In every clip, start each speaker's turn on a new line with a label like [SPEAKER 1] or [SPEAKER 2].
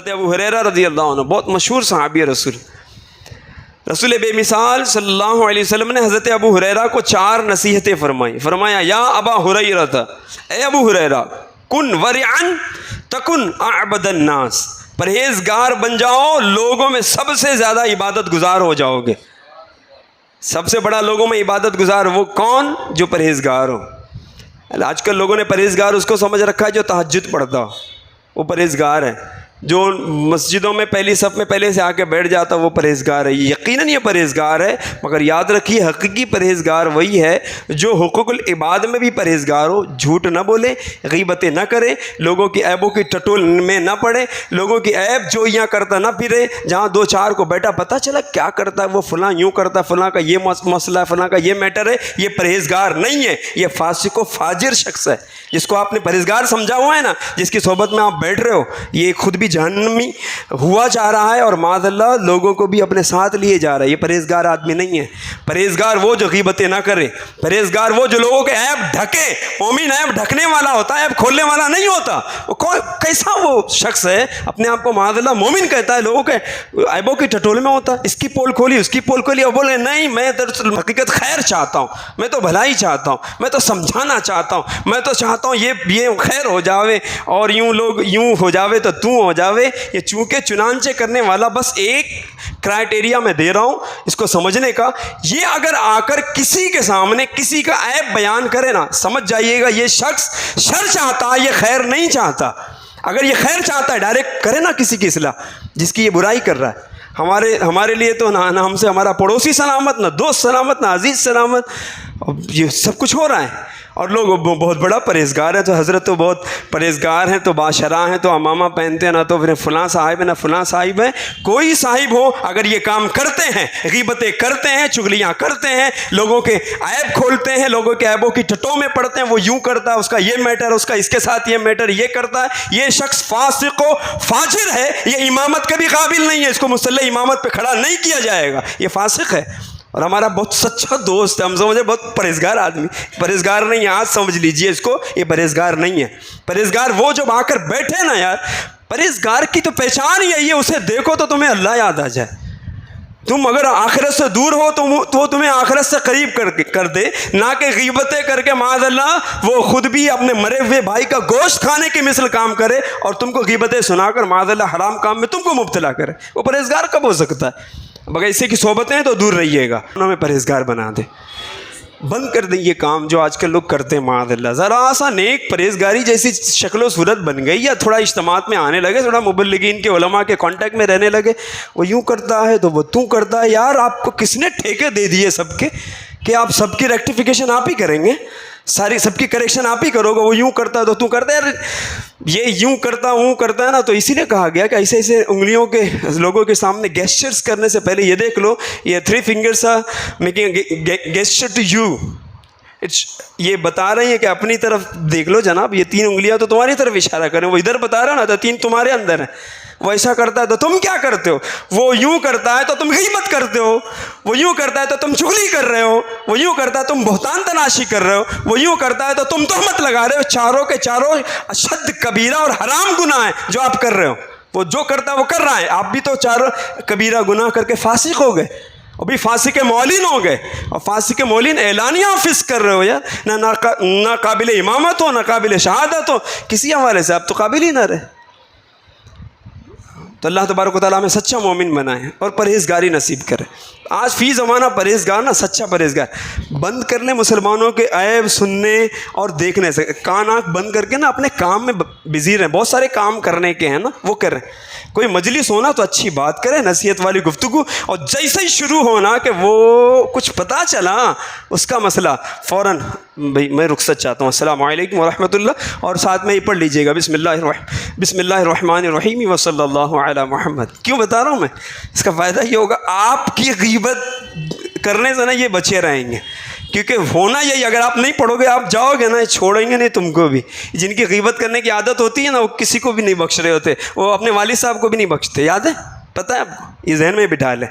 [SPEAKER 1] حضرت ابو ہریرہ رضی اللہ عنہ بہت مشہور صحابی رسول بے مثال صلی اللہ علیہ وسلم نے حضرت ابو ہریرہ کو 4 نصیحتیں فرمائی. فرمایا یا ابا ہریرہ، اے ابو ہریرہ، کن ورعن تکن اعبد الناس، پرہیزگار بن جاؤ، لوگوں میں سب سے زیادہ عبادت گزار ہو جاؤ گے. سب سے بڑا لوگوں میں عبادت گزار وہ کون؟ جو پرہیزگار ہو. آج کل لوگوں نے پرہیزگار اس کو سمجھ رکھا ہے جو تہجد پڑھتا ہو، وہ پرہیزگار ہے. جو مسجدوں میں پہلی صف میں پہلے سے آ کے بیٹھ جاتا وہ پرہیزگار ہے. یقیناً یہ پرہیزگار ہے، مگر یاد رکھیے حقیقی پرہیزگار وہی ہے جو حقوق العباد میں بھی پرہیزگار ہو. جھوٹ نہ بولے، غیبتیں نہ کرے، لوگوں کی عیبوں کی ٹٹول میں نہ پڑے، لوگوں کی عیب جوئیاں کرتا نہ پھرے. جہاں 2-4 کو بیٹا پتہ چلا کیا کرتا ہے وہ، فلاں یوں کرتا ہے، فلاں کا یہ مسئلہ ہے، فلاں کا یہ میٹر ہے، یہ پرہیزگار نہیں ہے، یہ فاسق و فاجر شخص ہے. جس کو آپ نے پرہیزگار سمجھا ہوا ہے نا، جس کی صحبت میں آپ بیٹھ رہے ہو، یہ خود بھی جہنمی ہوا چاہ رہا ہے اور معاذ اللہ لوگوں کو بھی اپنے ساتھ لیے جا رہا ہے. یہ پرہیزگار آدمی نہیں ہے. پرہیزگار وہ جو غیبتیں نہ کرے، پرہیزگار وہ جو لوگوں کے عیب ڈھکے. مومن عیب ڈھکنے والا ہوتا ہے، عیب کھولنے والا نہیں ہوتا. وہ کیسا وہ شخص ہے اپنے آپ کو معاذ اللہ مومن کہتا ہے، لوگوں کے عیبوں کی ٹٹول میں ہوتا ہے. اس کی پول کھولی، اس کی پول کھولی، اور بولے نہیں میں دراصل حقیقت خیر چاہتا ہوں، میں تو بھلائی چاہتا ہوں، میں تو سمجھانا چاہتا ہوں، میں تو چاہتا ہوں یہ خیر ہو جاوے اور یوں لوگ یوں ہو جاوے تو تو ہو جاوے. یہ چونکہ چنانچہ کرنے والا بس ایک کرائٹیریا میں دے رہا ہوں اس کو سمجھنے کا. یہ اگر آ کر کسی کے سامنے کسی کا عیب بیان کرے نا، سمجھ جائیے گا یہ شخص شر چاہتا ہے، یہ خیر نہیں چاہتا. اگر یہ خیر چاہتا ہے ڈائریکٹ کرے نا کسی کی اصلاح، جس کی یہ برائی کر رہا ہے. ہمارے لیے تو نہ ہم سے ہمارا پڑوسی سلامت، نہ دوست سلامت، نہ عزیز سلامت. یہ سب کچھ ہو رہا ہے اور لوگ بہت بڑا پرہیزگار ہے، تو حضرت تو بہت پرہیزگار ہیں، تو بادشاہ ہیں، تو امامہ پہنتے ہیں، نہ تو پھر فلاں صاحب ہے نہ فلاں صاحب ہے. کوئی صاحب ہو اگر یہ کام کرتے ہیں، غیبتیں کرتے ہیں، چغلیاں کرتے ہیں، لوگوں کے عیب کھولتے ہیں، لوگوں کے عیبوں کی ٹٹوں میں پڑتے ہیں، وہ یوں کرتا ہے، اس کا یہ میٹر، اس کا اس کے ساتھ یہ میٹر، یہ کرتا ہے، یہ شخص فاسق و فاجر ہے. یہ امامت کے بھی قابل نہیں ہے، اس کو مصلی امامت پہ کھڑا نہیں کیا جائے گا، یہ فاسق ہے. اور ہمارا بہت سچا دوست ہے، ہم سمجھے بہت پرہیزگار آدمی، پرہیزگار نہیں ہے. آج سمجھ لیجئے اس کو، یہ پرہیزگار نہیں ہے. پرہیزگار وہ جو آ کر بیٹھے نا یار، پرہیزگار کی تو پہچان ہی ہے، اسے دیکھو تو تمہیں اللہ یاد آ جائے. تم اگر آخرت سے دور ہو تو وہ تمہیں آخرت سے قریب کر دے، نہ کہ غیبتیں کر کے معاذ اللہ وہ خود بھی اپنے مرے ہوئے بھائی کا گوشت کھانے کی مثل کام کرے اور تم کو غیبتیں سنا کر معاذ اللہ حرام کام میں تم کو مبتلا کرے. وہ پرہیزگار کب ہو سکتا ہے؟ بغیر اسی کی صحبتیں تو دور رہیے گا. انہوں میں پرہیزگار بنا دے، بند کر دیں یہ کام جو آج کل لوگ کرتے ہیں معاذ اللہ. ذرا سا نیک پرہیزگاری جیسی شکل و صورت بن گئی، یا تھوڑا اجتماعات میں آنے لگے، تھوڑا مبلغین کے علماء کے کانٹیکٹ میں رہنے لگے، وہ یوں کرتا ہے تو وہ تو کرتا ہے. یار آپ کو کس نے ٹھیکے دے دیے سب کے کہ آپ سب کی ریکٹیفیکیشن آپ ہی کریں گے، ساری سب کی کریکشن آپ ہی کرو گے. وہ یوں کرتا ہے تو تو کرتا ہے. یار یہ یوں کرتا ہوں کرتا ہے نا، تو اسی لیے کہا گیا کہ ایسے ایسے انگلیوں کے لوگوں کے سامنے گیسچرز کرنے سے پہلے یہ دیکھ لو، یہ 3 fingers are making gesture to you. یہ بتا رہی ہیں کہ اپنی طرف دیکھ لو جناب، یہ 3 انگلیاں تو تمہاری طرف اشارہ کریں. وہ ادھر بتا رہا نا تو 3 تمہارے اندر ہیں. وہ ایسا کرتا ہے تو تم کیا کرتے ہو؟ وہ یوں کرتا ہے تو تم غیبت کرتے ہو، وہ یوں کرتا ہے تو تم چغلی کر رہے ہو، وہ یوں کرتا ہے تم بہتان تناشی کر رہے ہو، وہ یوں کرتا ہے تو تم تہمت لگا رہے ہو. چاروں کے چاروں اشد کبیرہ اور حرام گناہ ہیں جو آپ کر رہے ہو. وہ جو کرتا ہے وہ کر رہا ہے، آپ بھی تو چاروں کبیرہ گناہ کر کے فاسق ہو گئے، ابھی فاسق مولین ہو گئے. اور فاسق مولین اعلانیہ فسق کر رہے ہو یار. نہ قابل امامت ہو، نہ قابل شہادت ہو، کسی حوالے سے آپ تو قابل ہی نہ رہے. تو اللہ تبارک و تعالیٰ ہمیں سچا مومن بنائے اور پرہیزگاری نصیب کرے. آج فی زمانہ پرہیزگار نا، سچا پرہیزگار بند کر لیں مسلمانوں کے عیب سننے اور دیکھنے سے. کان آنکھ بند کر کے نا اپنے کام میں بزی رہیں. بہت سارے کام کرنے کے ہیں نا، وہ کریں. کوئی مجلس ہونا تو اچھی بات کرے، نصیحت والی گفتگو، اور جیسے ہی شروع ہونا کہ وہ کچھ پتہ چلا اس کا مسئلہ، فوراً بھائی میں رخصت چاہتا ہوں، السلام علیکم ورحمۃ اللہ، اور ساتھ میں یہ پڑھ لیجئے گا بسم اللہ الرحمن الرحیم وصلی اللہ علی محمد. کیوں بتا رہا ہوں میں؟ اس کا فائدہ یہ ہوگا آپ کی غیبت کرنے سے نا یہ بچے رہیں گے. کیونکہ ہونا یہی، اگر آپ نہیں پڑھو گے آپ جاؤ گے نا، چھوڑیں گے نہیں تم کو بھی. جن کی غیبت کرنے کی عادت ہوتی ہے نا، وہ کسی کو بھی نہیں بخش رہے ہوتے. وہ اپنے والد صاحب کو بھی نہیں بخشتے، یاد ہے؟ پتہ ہے آپ کو؟ یہ ذہن میں بٹھا لیں.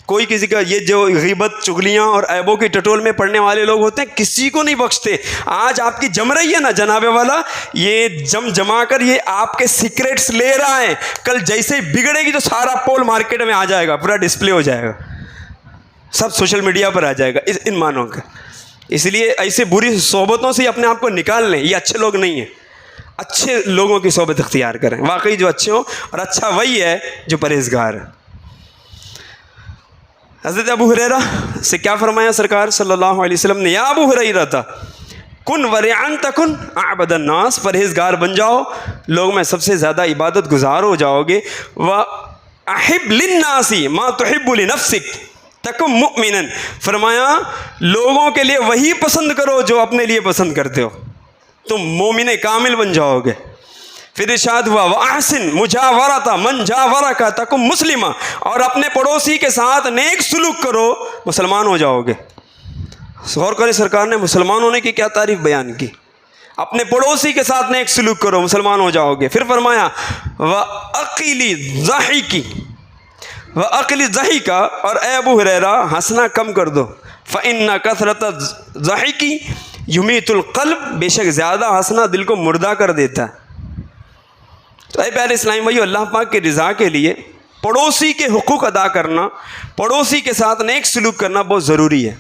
[SPEAKER 1] کوئی کسی کا یہ جو غیبت چغلیاں اور عیبوں کی ٹٹول میں پڑنے والے لوگ ہوتے ہیں کسی کو نہیں بخشتے. آج آپ کی جم رہی ہے نا جناب والا, یہ جما کر یہ آپ کے سیکریٹس لے رہا ہے, کل جیسے ہی بگڑے گی تو سارا پول مارکیٹ میں آ جائے گا, پورا ڈسپلے ہو جائے گا, سب سوشل میڈیا پر آ جائے گا ان معنوں کا. اس لیے ایسے بری صحبتوں سے اپنے آپ کو نکال لیں, یہ اچھے لوگ نہیں ہیں. اچھے لوگوں کی صحبت اختیار کریں, واقعی جو اچھے ہوں, اور اچھا وہی ہے جو پرہیزگار ہے. حضرت ابو ہریرہ سے کیا فرمایا سرکار صلی اللہ علیہ وسلم نے, یا ابو ہریرہ کن ورعن تکن اعبد الناس, پرہیزگار بن جاؤ, لوگوں میں سب سے زیادہ عبادت گزار ہو جاؤ گے. واحب للناس ما تحب لنفسک تکن مؤمنا, فرمایا لوگوں کے لیے وہی پسند کرو جو اپنے لیے پسند کرتے ہو, تم مومن کامل بن جاؤ گے. پھر ارشاد ہوا وَأَحْسِن مُجَاوَرَةَ مَنْ جَاوَرَكَ تَكُنْ مُسْلِمًا, اور اپنے پڑوسی کے ساتھ نیک سلوک کرو, مسلمان ہو جاؤ گے. غور کریں سرکار نے مسلمان ہونے کی کیا تعریف بیان کی, اپنے پڑوسی کے ساتھ نیک سلوک کرو, مسلمان ہو جاؤ گے. پھر فرمایا وَأَقِلِ ضَحِكَ, اور اے ابو ہریرہ ہنسنا کم کر دو. فَإِنَّ كَثْرَةَ الضَّحِكِ يُمِيتُ الْقَلْبَ, بے شک زیادہ ہنسنا دل کو مردہ کر دیتا ہے. تو اے پیارے اسلامی بھائیو, اللہ پاک کی رضا کے لیے پڑوسی کے حقوق ادا کرنا, پڑوسی کے ساتھ نیک سلوک کرنا بہت ضروری ہے.